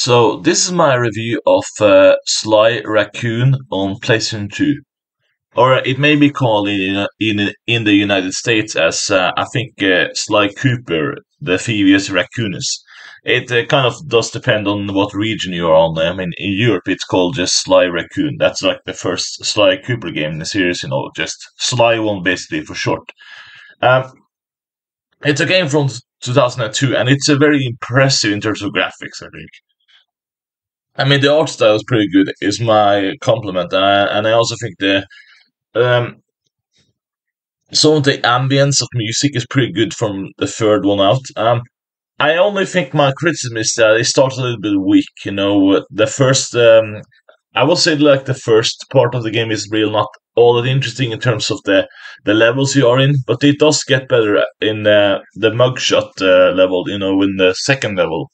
So this is my review of Sly Raccoon on PlayStation 2, or it may be called in the United States as I think Sly Cooper, the Thievius Raccoonus. It kind of does depend on what region you're on. I mean, in Europe it's called just Sly Raccoon. That's like the first Sly Cooper game in the series, just Sly one basically for short. Um, it's a game from 2002, and it's a very impressive in terms of graphics, I think. I mean, the art style is pretty good. Is my compliment, and I also think the um, some of the ambience of music is pretty good from the third one out. I only think my criticism is that it starts a little bit weak. The first, I will say, like the first part of the game is real not all that interesting in terms of the levels you are in, but it does get better in the mugshot level. In the second level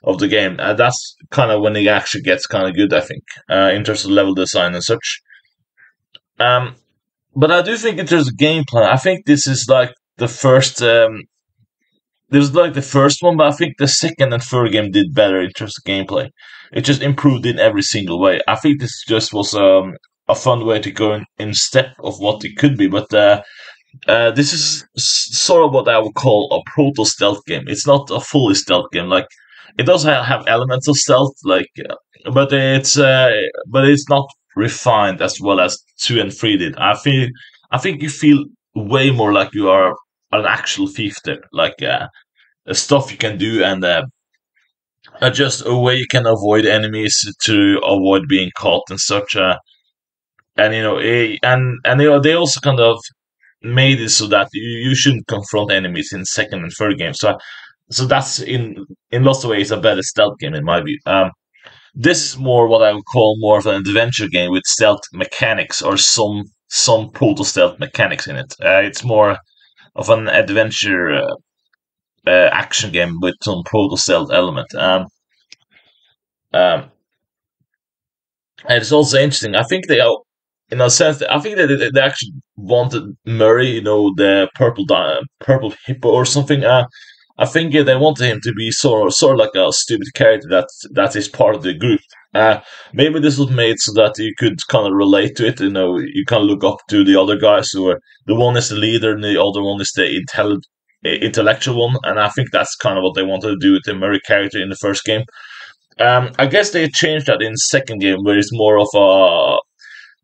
of the game. That's kind of when it actually gets kind of good, I think, in terms of level design and such. Um, but I do think in terms of gameplay, I think this is like the first. This is like the first one, but I think the second and third game did better in terms of gameplay. It just improved in every single way. I think this just was a fun way to go in step of what it could be, but. This is sort of what I would call a proto stealth game. It's not a fully stealth game. Like it does have elements of stealth, but it's not refined as well as two and three did. I think you feel way more like you are an actual thief there, like stuff you can do and just a way you can avoid enemies to avoid being caught and such. And they also kind of made it so that you shouldn't confront enemies in second and third game. So that's in lots of ways a better stealth game in my view. This is more what I would call more of an adventure game with stealth mechanics or some proto stealth mechanics in it. It's more of an adventure action game with some proto stealth element. Um, and it's also interesting. I think they are, in a sense, I think they actually wanted Murray, the purple hippo or something. I think they wanted him to be sort of like a stupid character that is part of the group. Maybe this was made so that you could kind of relate to it. You kind of look up to the other guys who are the one is the leader and the other one is the intellectual one. And I think that's kind of what they wanted to do with the Murray character in the first game. I guess they changed that in the second game, where it's more of a.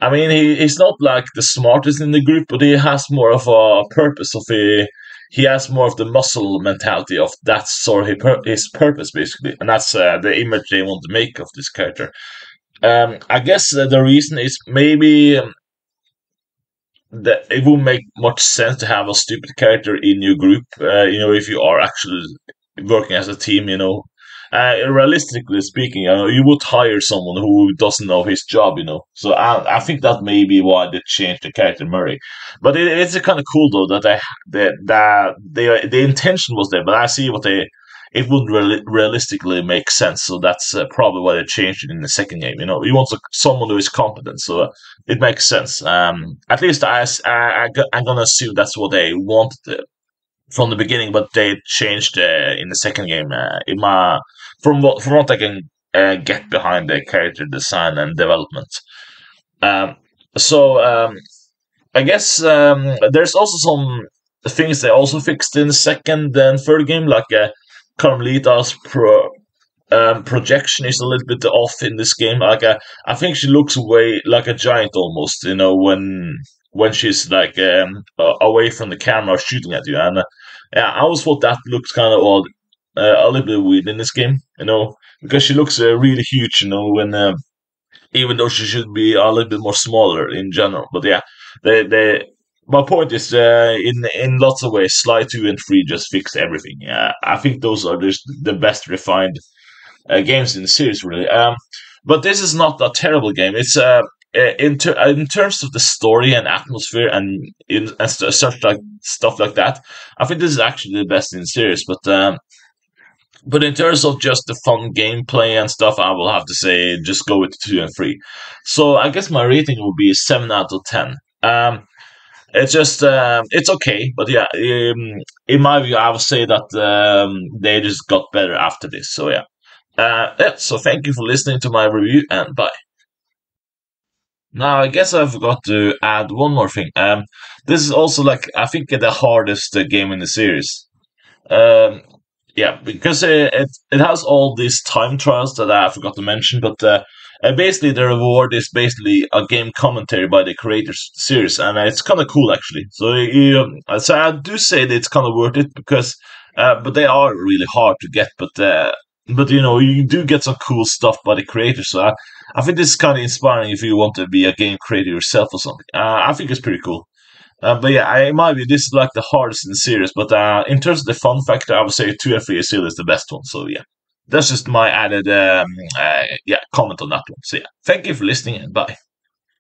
I mean, he's not like the smartest in the group, but he has more of a purpose he has more of the muscle mentality of that's sort of his purpose basically, and that's the image they want to make of this character. I guess the reason is maybe that it won't make much sense to have a stupid character in your group. If you are actually working as a team, realistically speaking, you would hire someone who doesn't know his job, So I think that may be why they changed the character Murray. But it's kind of cool though that the intention was there. But I see it wouldn't realistically make sense. So that's probably why they changed it in the second game. You want someone who is competent, so it makes sense. At least I'm gonna assume that's what they wanted from the beginning, but they changed in the second game. From what I can get behind the character design and development. Um, so I guess there's also some things they also fixed in the second and third game, like Carmelita's projection is a little bit off in this game. Like I think she looks way like a giant almost, when she's like away from the camera shooting at you. And yeah, I always thought that looks kind of odd, a little bit weird in this game, because she looks really huge, when even though she should be a little bit more smaller in general. But yeah, they my point is, in lots of ways, Sly 2 and 3 just fixed everything. Yeah, I think those are just the best refined games in the series, really. But this is not a terrible game. It's in terms of the story and atmosphere and such like stuff like that, I think this is actually the best in the series. But in terms of just the fun gameplay and stuff, I will have to say just go with 2 and 3. So I guess my rating will be 7 out of 10. It's just it's okay, but yeah, in my view, I would say that they just got better after this. So yeah. Yeah, so thank you for listening to my review, and bye. Now, I guess I forgot to add one more thing. This is also like I think the hardest game in the series. Um, yeah, because it has all these time trials that I forgot to mention, but basically the reward is basically a game commentary by the creators of the series, and it's kind of cool actually. So I do say that it's kind of worth it because, but they are really hard to get, but you know you do get some cool stuff by the creators. I think this is kind of inspiring if you want to be a game creator yourself or something. I think it's pretty cool. But yeah, in my view, this is like the hardest in the series. But in terms of the fun factor, I would say 2 and 3 is still is the best one. So yeah, that's just my added comment on that one. So yeah, thank you for listening and bye.